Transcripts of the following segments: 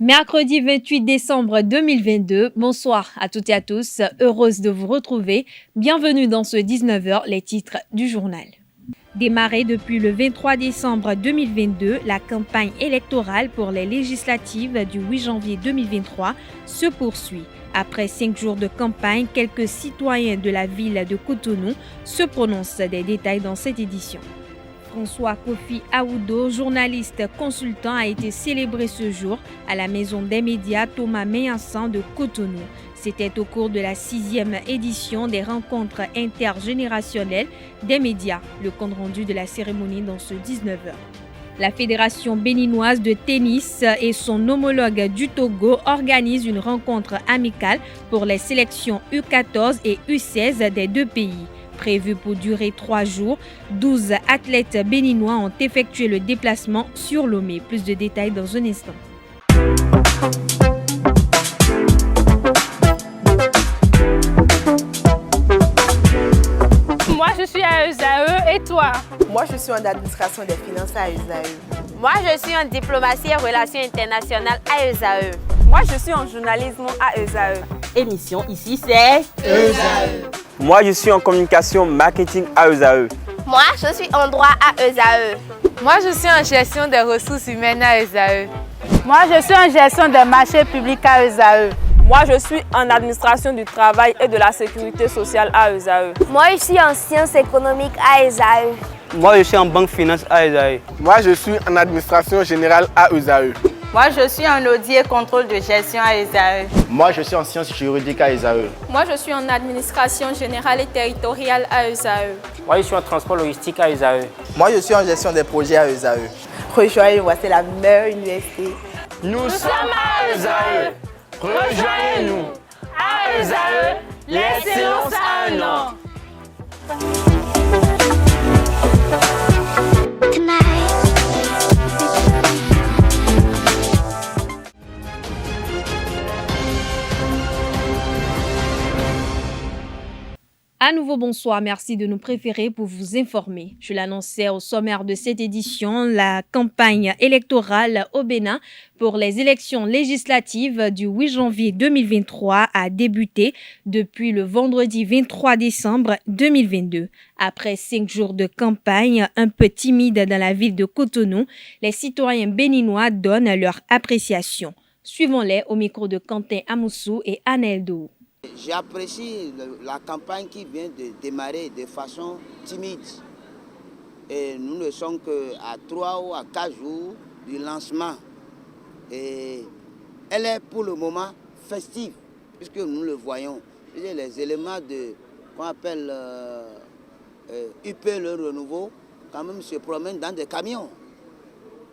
Mercredi 28 décembre 2022, bonsoir à toutes et à tous, heureuse de vous retrouver. Bienvenue dans ce 19h, les titres du journal. Démarrée depuis le 23 décembre 2022, la campagne électorale pour les législatives du 8 janvier 2023 se poursuit. Après 5 jours de campagne, quelques citoyens de la ville de Cotonou se prononcent des détails dans cette édition. François Kofi Aoudo, journaliste consultant, a été célébré ce jour à la Maison des médias Thomas Meillassan de Cotonou. C'était au cours de la 6e édition des rencontres intergénérationnelles des médias. Le compte rendu de la cérémonie dans ce 19h. La Fédération béninoise de tennis et son homologue du Togo organisent une rencontre amicale pour les sélections U14 et U16 des deux pays. Prévu pour durer 3 jours, 12 athlètes béninois ont effectué le déplacement sur Lomé. Plus de détails dans un instant. Moi, je suis à ESAE et toi? Moi, je suis en administration des finances à ESAE. Moi, je suis en diplomatie et relations internationales à ESAE. Moi, je suis en journalisme à ESAE. Émission ici, c'est ESAE. Moi, je suis en communication marketing à ESAE. Moi, je suis en droit à ESAE. Moi, je suis en gestion des ressources humaines à ESAE. Moi, je suis en gestion des marchés publics à ESAE. Moi, je suis en administration du travail et de la sécurité sociale à ESAE. Moi, je suis en sciences économiques à ESAE. Moi, je suis en banque finance à ESAE. Moi, je suis en administration générale à ESAE. Moi, je suis en audit et contrôle de gestion à ESAE. Moi, je suis en sciences juridiques à ESAE. Moi, je suis en administration générale et territoriale à ESAE. Moi, je suis en transport logistique à ESAE. Moi, je suis en gestion des projets à ESAE. Rejoignez-moi, c'est la meilleure université. Nous sommes à ESAE. Rejoignez-nous. À ESAE, l'excellence à un an. À nouveau, bonsoir. Merci de nous préférer pour vous informer. Je l'annonçais au sommaire de cette édition, la campagne électorale au Bénin pour les élections législatives du 8 janvier 2023 a débuté depuis le vendredi 23 décembre 2022. Après 5 jours de campagne un peu timide dans la ville de Cotonou, les citoyens béninois donnent leur appréciation. Suivons-les au micro de Quentin Amoussou et Anel Dou. J'apprécie la campagne qui vient de démarrer de façon timide. Et nous ne sommes qu'à 3 ou à 4 jours du lancement. Et elle est pour le moment festive, puisque nous le voyons. Les éléments qu'on appelle UP le renouveau, quand même se promènent dans des camions.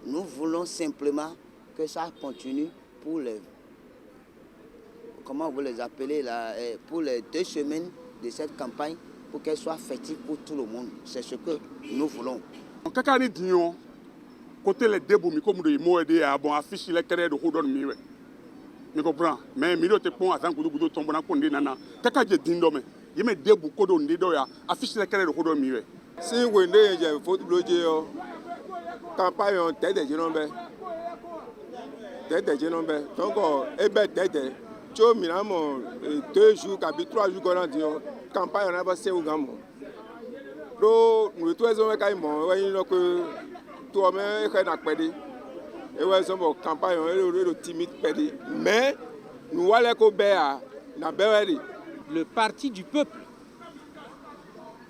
Nous voulons simplement que ça continue pour les... Comment vous les appelez là, pour les 2 semaines de cette campagne, pour qu'elle soit festive pour tout le monde. C'est ce que nous voulons. Côté les débouts, comme de mots et bon affiche les carrés de Houdon Miwe. Je comprends. Mais milieu te pont à Zangoudou tombe dans Condé Nana. Kaka je dindome. Il met débouts Kodon Didoya, affiche les carrés de Houdon Miwe. Si vous voulez, il faut bloquer campagne en tête de Génombe. Tête de Génombe. Donc, et bien tête. Tu as 2 jours, 3 jours, qu'on a dit, campagne on a passé au Gamon. Donc, nous tous les hommes qui ont que toi-même, tu as pédé. Et ouais, c'est une campagne, on est timide pédé. Mais, nous allons au Béa, na Béa. Le parti du peuple,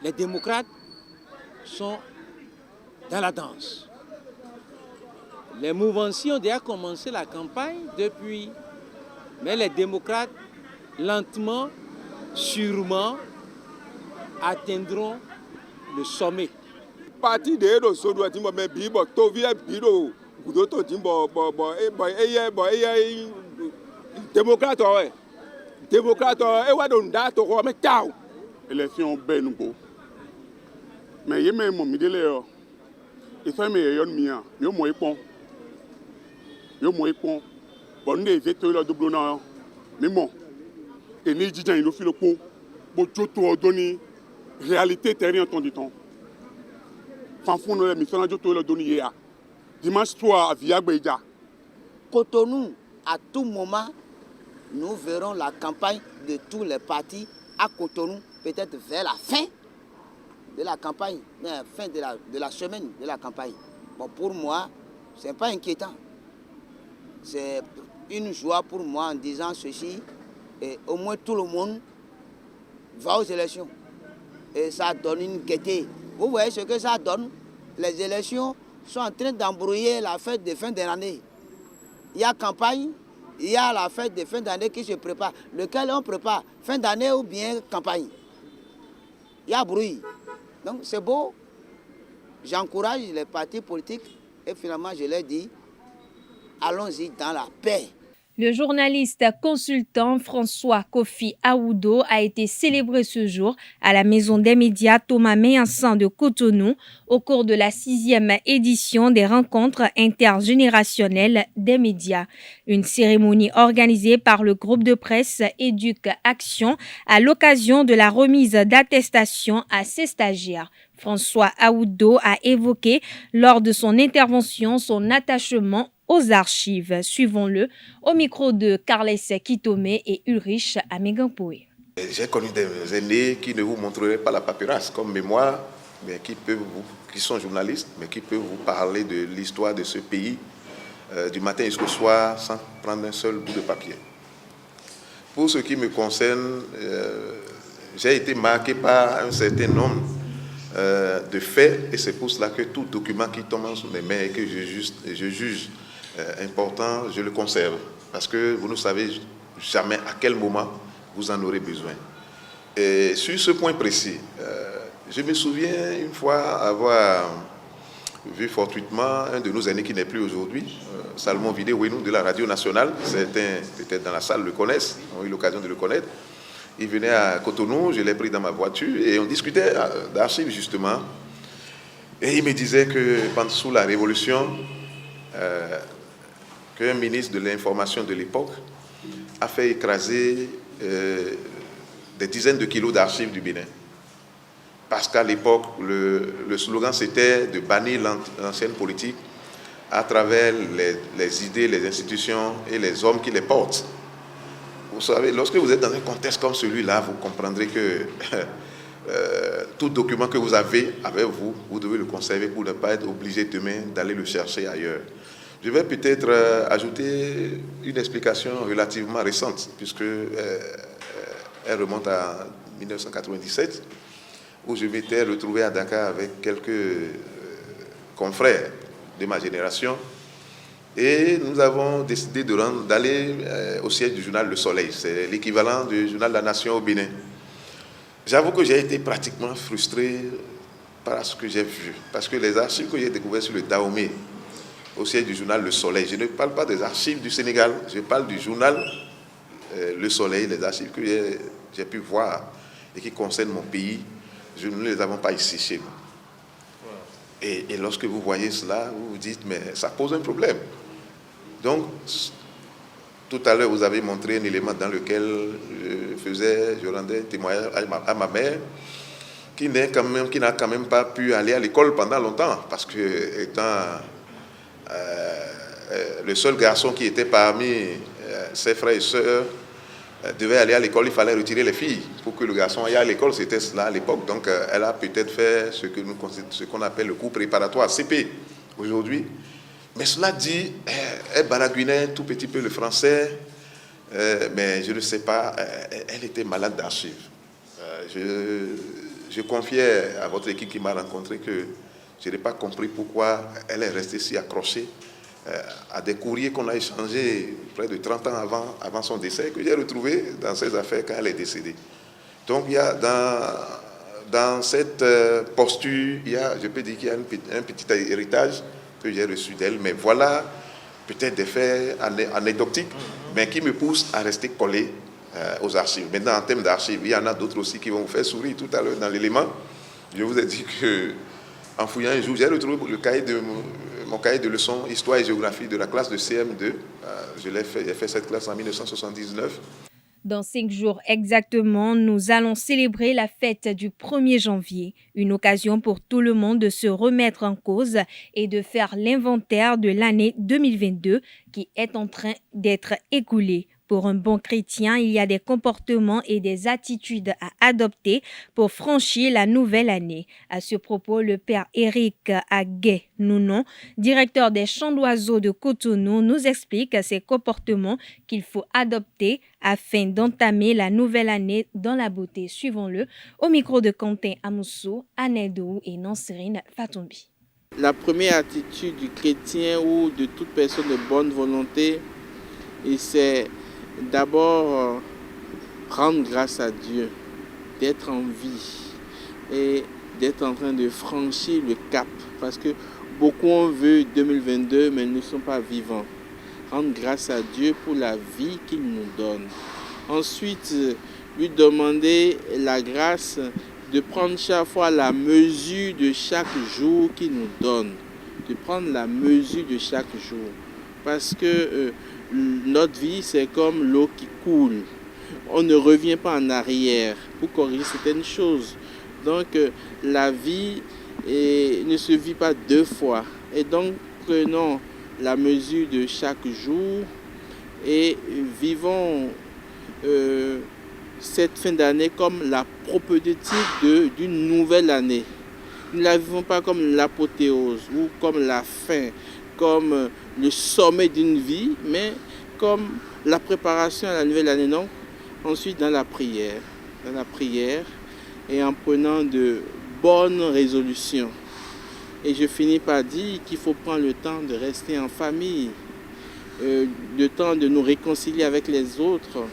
les démocrates, sont dans la danse. Les mouvanciers ont déjà commencé la campagne depuis. Mais les démocrates, lentement, sûrement, atteindront le sommet. Parti de Edo Sodo, mais Bibo, Tovia Bido, Goudoto, démocrate, démocrate, et what on that or me cow. Élection Benougo. Mais il y a même mon midélé. Il fait mes yon mia, yo moi pont. Yo moi pont. Bon, nous avons le double nom. Mais bon, et nous disons qu'il faut le pot. Bon, tout donner réalité terrienne en temps. Fanfon nous les missions, tout le donner hier. Dimanche soir à Viagbeja. Cotonou à tout moment, nous verrons la campagne de tous les partis à Cotonou, peut-être vers la fin de la campagne, la fin de la semaine de la campagne. Bon, pour moi, ce n'est pas inquiétant. C'est une joie pour moi en disant ceci, et au moins tout le monde va aux élections. Et ça donne une gaieté. Vous voyez ce que ça donne? Les élections sont en train d'embrouiller la fête de fin d'année. Il y a campagne, il y a la fête de fin d'année qui se prépare. Lequel on prépare? Fin d'année ou bien campagne? Il y a bruit. Donc c'est beau. J'encourage les partis politiques et finalement je leur dis, allons-y dans la paix. Le journaliste consultant François Kofi Aoudo a été célébré ce jour à la Maison des médias Thomas Meillansan de Cotonou au cours de la 6e édition des rencontres intergénérationnelles des médias. Une cérémonie organisée par le groupe de presse Éduc Action à l'occasion de la remise d'attestations à ses stagiaires. François Aoudo a évoqué lors de son intervention son attachement aux archives. Suivons-le au micro de Carles Kitome et Ulrich Amegampoé. J'ai connu des aînés qui ne vous montreraient pas la paperasse comme moi, mais qui sont journalistes, mais qui peuvent vous parler de l'histoire de ce pays du matin jusqu'au soir sans prendre un seul bout de papier. Pour ce qui me concerne, j'ai été marqué par un certain nombre de faits et c'est pour cela que tout document qui tombe sous mes mains et que je juge important, je le conserve parce que vous ne savez jamais à quel moment vous en aurez besoin. Et sur ce point précis, je me souviens une fois avoir vu fortuitement un de nos aînés qui n'est plus aujourd'hui, Salomon Vidé-Ouenou de la Radio Nationale. Certains, peut-être dans la salle, le connaissent, ont eu l'occasion de le connaître. Il venait à Cotonou, je l'ai pris dans ma voiture et on discutait d'archives justement. Et il me disait que sous la Révolution, qu'un ministre de l'information de l'époque a fait écraser des dizaines de kilos d'archives du Bénin. Parce qu'à l'époque, le slogan c'était de bannir l'ancienne politique à travers les idées, les institutions et les hommes qui les portent. Vous savez, lorsque vous êtes dans un contexte comme celui-là, vous comprendrez que tout document que vous avez avec vous, vous devez le conserver pour ne pas être obligé demain d'aller le chercher ailleurs. Je vais peut-être ajouter une explication relativement récente, puisqu'elle remonte à 1997, où je m'étais retrouvé à Dakar avec quelques confrères de ma génération. Et nous avons décidé d'aller au siège du journal Le Soleil. C'est l'équivalent du journal La Nation au Bénin. J'avoue que j'ai été pratiquement frustré par ce que j'ai vu. Parce que les archives que j'ai découvertes sur le Dahomey, au siège du journal Le Soleil, je ne parle pas des archives du Sénégal, je parle du journal Le Soleil, les archives que j'ai pu voir et qui concernent mon pays, nous ne les avons pas ici chez nous. Et lorsque vous voyez cela, vous vous dites, mais ça pose un problème. Donc, tout à l'heure, vous avez montré un élément dans lequel je rendais témoignage à ma mère, qui n'a quand même pas pu aller à l'école pendant longtemps, parce que étant le seul garçon qui était parmi ses frères et sœurs, devait aller à l'école, il fallait retirer les filles pour que le garçon aille à l'école, c'était cela à l'époque. Donc, elle a peut-être fait ce qu'on appelle le cours préparatoire, CP, aujourd'hui. Mais cela dit, elle baragouinait un tout petit peu le français, mais je ne sais pas, elle était malade d'archives. Je confiais à votre équipe qui m'a rencontré que je n'ai pas compris pourquoi elle est restée si accrochée à des courriers qu'on a échangés près de 30 ans avant son décès, que j'ai retrouvé dans ses affaires quand elle est décédée. Donc, il y a dans cette posture, je peux dire qu'il y a un petit héritage que j'ai reçu d'elle, mais voilà peut-être des faits anecdotiques, mais qui me poussent à rester collé aux archives. Maintenant, en termes d'archives, il y en a d'autres aussi qui vont vous faire sourire. Tout à l'heure, dans l'élément, je vous ai dit qu'en fouillant un jour, j'ai retrouvé mon cahier de leçons Histoire et Géographie de la classe de CM2. J'ai fait cette classe en 1979. Dans 5 jours exactement, nous allons célébrer la fête du 1er janvier, une occasion pour tout le monde de se remettre en cause et de faire l'inventaire de l'année 2022 qui est en train d'être écoulée. Pour un bon chrétien, il y a des comportements et des attitudes à adopter pour franchir la nouvelle année. À ce propos, le père Éric Agué-Nounon, directeur des champs d'oiseaux de Cotonou, nous explique ces comportements qu'il faut adopter afin d'entamer la nouvelle année dans la beauté. Suivons-le au micro de Quentin Amoussou, Anedou et Nansirine Fatombi. La première attitude du chrétien ou de toute personne de bonne volonté, c'est d'abord rendre grâce à Dieu, d'être en vie et d'être en train de franchir le cap. Parce que beaucoup ont vu 2022 mais ne sont pas vivants. Rendre grâce à Dieu pour la vie qu'il nous donne. Ensuite, lui demander la grâce de prendre chaque fois la mesure de chaque jour qu'il nous donne. De prendre la mesure de chaque jour. Parce que notre vie, c'est comme l'eau qui coule. On ne revient pas en arrière pour corriger certaines choses. Donc, la vie ne se vit pas 2 fois. Et donc, prenons la mesure de chaque jour et vivons cette fin d'année comme la prophétique d'une nouvelle année. Nous ne la vivons pas comme l'apothéose ou comme la fin, comme le sommet d'une vie, mais comme la préparation à la nouvelle année. Donc, ensuite dans la prière et en prenant de bonnes résolutions. Et je finis par dire qu'il faut prendre le temps de rester en famille, le temps de nous réconcilier avec les autres,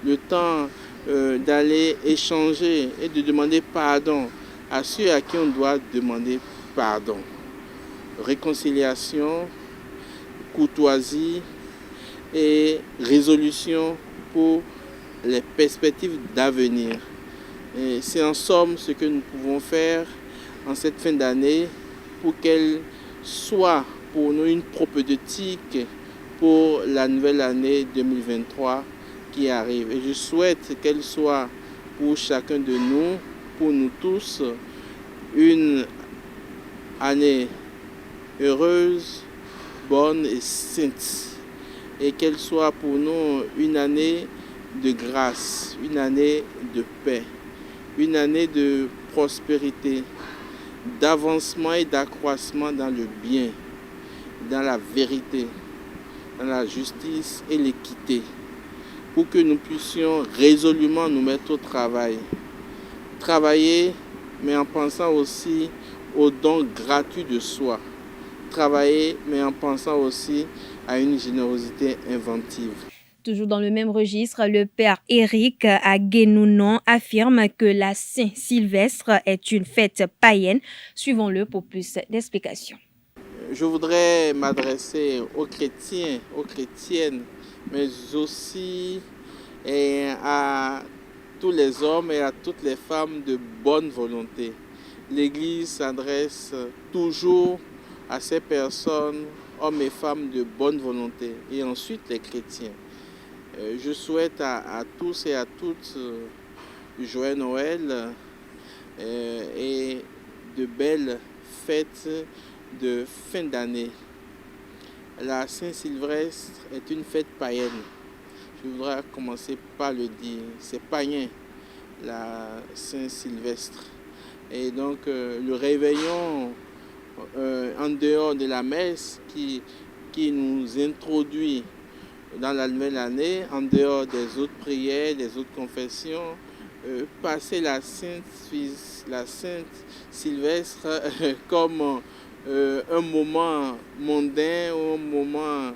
le temps d'aller échanger et de demander pardon à ceux à qui on doit demander pardon. Réconciliation, courtoisie et résolution pour les perspectives d'avenir. C'est en somme ce que nous pouvons faire en cette fin d'année pour qu'elle soit pour nous une prophétique pour la nouvelle année 2023 qui arrive. Et je souhaite qu'elle soit pour chacun de nous, pour nous tous, une année heureuse, bonne et sainte. Et qu'elle soit pour nous une année de grâce, une année de paix, une année de prospérité, d'avancement et d'accroissement dans le bien, dans la vérité, dans la justice et l'équité, pour que nous puissions résolument nous mettre au travail. Travailler, mais en pensant aussi au don gratuit de soi. Travailler, mais en pensant aussi à une générosité inventive. Toujours dans le même registre, le père Éric Agué-Nounon affirme que la Saint-Sylvestre est une fête païenne. Suivons-le pour plus d'explications. Je voudrais m'adresser aux chrétiens, aux chrétiennes, mais aussi à tous les hommes et à toutes les femmes de bonne volonté. L'Église s'adresse toujours à ces personnes, hommes et femmes de bonne volonté, et ensuite les chrétiens. Je souhaite à tous et à toutes joyeux Noël et de belles fêtes de fin d'année. La Saint-Sylvestre est une fête païenne. Je voudrais commencer par le dire. C'est païen, la Saint-Sylvestre. Et donc le réveillon en dehors de la messe qui nous introduit dans la nouvelle année, en dehors des autres prières, des autres confessions, passer la Sainte Sylvestre comme un moment mondain ou un moment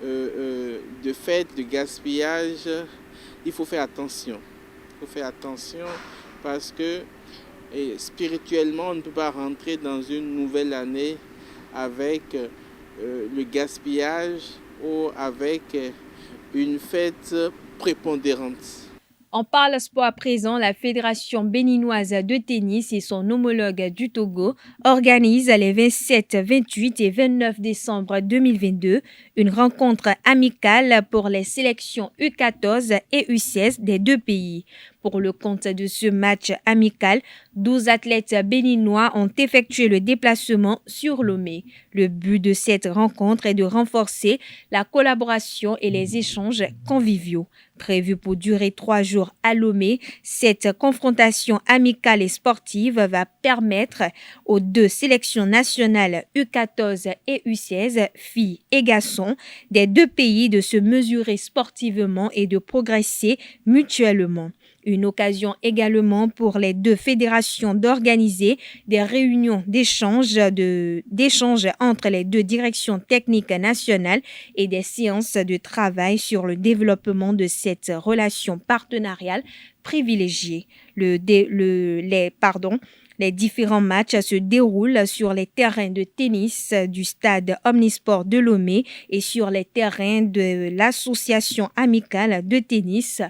de fête, de gaspillage, il faut faire attention. Il faut faire attention parce que spirituellement, on ne peut pas rentrer dans une nouvelle année avec le gaspillage ou avec une fête prépondérante. On parle sport à présent. La Fédération béninoise de tennis et son homologue du Togo organisent les 27, 28 et 29 décembre 2022 une rencontre amicale pour les sélections U14 et U16 des deux pays. Pour le compte de ce match amical, 12 athlètes béninois ont effectué le déplacement sur Lomé. Le but de cette rencontre est de renforcer la collaboration et les échanges conviviaux. Prévue pour durer 3 jours à Lomé, cette confrontation amicale et sportive va permettre aux deux sélections nationales U14 et U16, filles et garçons, des deux pays de se mesurer sportivement et de progresser mutuellement. Une occasion également pour les deux fédérations d'organiser des réunions d'échange entre les deux directions techniques nationales et des séances de travail sur le développement de cette relation partenariale privilégiée. Les différents matchs se déroulent sur les terrains de tennis du stade Omnisport de Lomé et sur les terrains de l'association amicale de tennis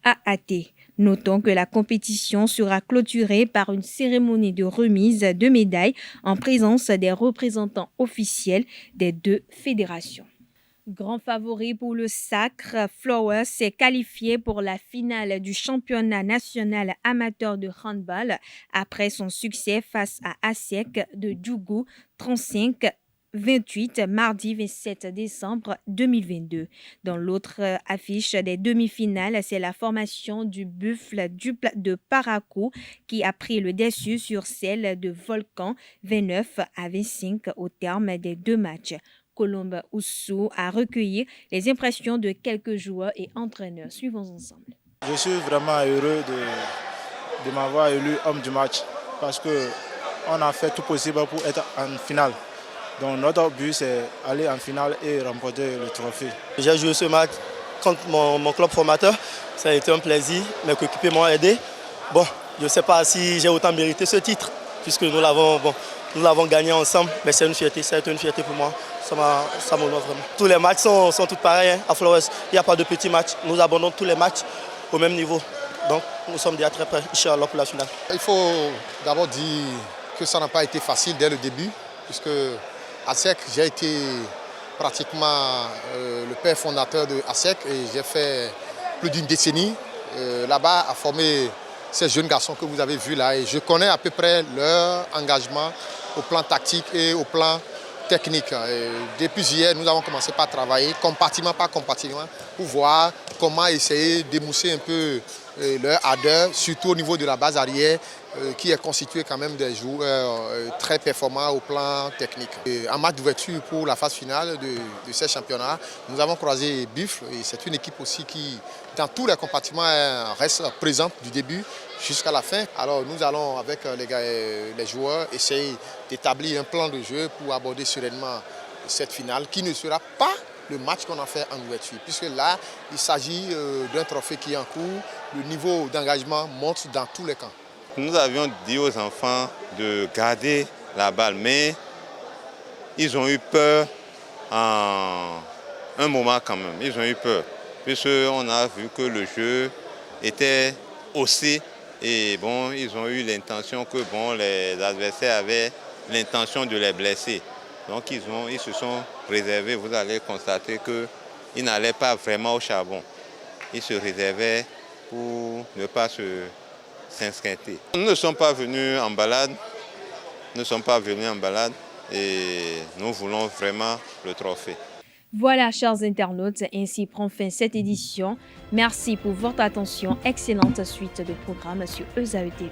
AAT. Notons que la compétition sera clôturée par une cérémonie de remise de médailles en présence des représentants officiels des deux fédérations. Grand favori pour le sacre, Flowers s'est qualifié pour la finale du championnat national amateur de handball après son succès face à ASEC de Djougou 35-28 mardi 27 décembre 2022. Dans l'autre affiche des demi-finales, c'est la formation du Buffle de Parakou qui a pris le dessus sur celle de Volcan 29-25 au terme des deux matchs. Colombe Oussou a recueilli les impressions de quelques joueurs et entraîneurs. Suivons ensemble. Je suis vraiment heureux de m'avoir élu homme du match parce qu'on a fait tout possible pour être en finale. Donc notre but c'est aller en finale et remporter le trophée. J'ai joué ce match contre mon club formateur. Ça a été un plaisir. Mes coéquipiers m'ont aidé. Bon, je ne sais pas si j'ai autant mérité ce titre puisque nous l'avons gagné ensemble. Mais c'est une fierté, pour moi. Ça m'honore vraiment. Tous les matchs sont tous pareils à Flores. Il n'y a pas de petits matchs. Nous abandonnons tous les matchs au même niveau. Donc nous sommes déjà très prêts, Inch'Allah, pour la finale. Il faut d'abord dire que ça n'a pas été facile dès le début, puisque à ASEC, j'ai été pratiquement le père fondateur de ASEC et j'ai fait plus d'une décennie là-bas à former ces jeunes garçons que vous avez vus là. Et je connais à peu près leur engagement au plan tactique et au plan technique. Et depuis hier, nous avons commencé par travailler compartiment par compartiment pour voir comment essayer d'émousser un peu leur ardeur, surtout au niveau de la base arrière, qui est constituée quand même des joueurs très performants au plan technique. Et en match d'ouverture pour la phase finale de ces championnats, nous avons croisé Buffle et c'est une équipe aussi qui, dans tous les compartiments, reste présente du début jusqu'à la fin. Alors nous allons avec les joueurs essayer d'établir un plan de jeu pour aborder sereinement cette finale qui ne sera pas le match qu'on a fait en ouverture, puisque là, il s'agit d'un trophée qui est en cours. Le niveau d'engagement monte dans tous les camps. Nous avions dit aux enfants de garder la balle, mais ils ont eu peur en un moment quand même. Ils ont eu peur, puisqu'on a vu que le jeu était haussé et bon, ils ont eu l'intention que les adversaires avaient l'intention de les blesser. Donc ils se sont réservés, vous allez constater qu'ils n'allaient pas vraiment au charbon. Ils se réservaient pour ne pas s'inscriter. Nous ne sommes pas venus en balade, et nous voulons vraiment le trophée. Voilà, chers internautes, ainsi prend fin cette édition. Merci pour votre attention. Excellente suite de programmes sur ESAE TV.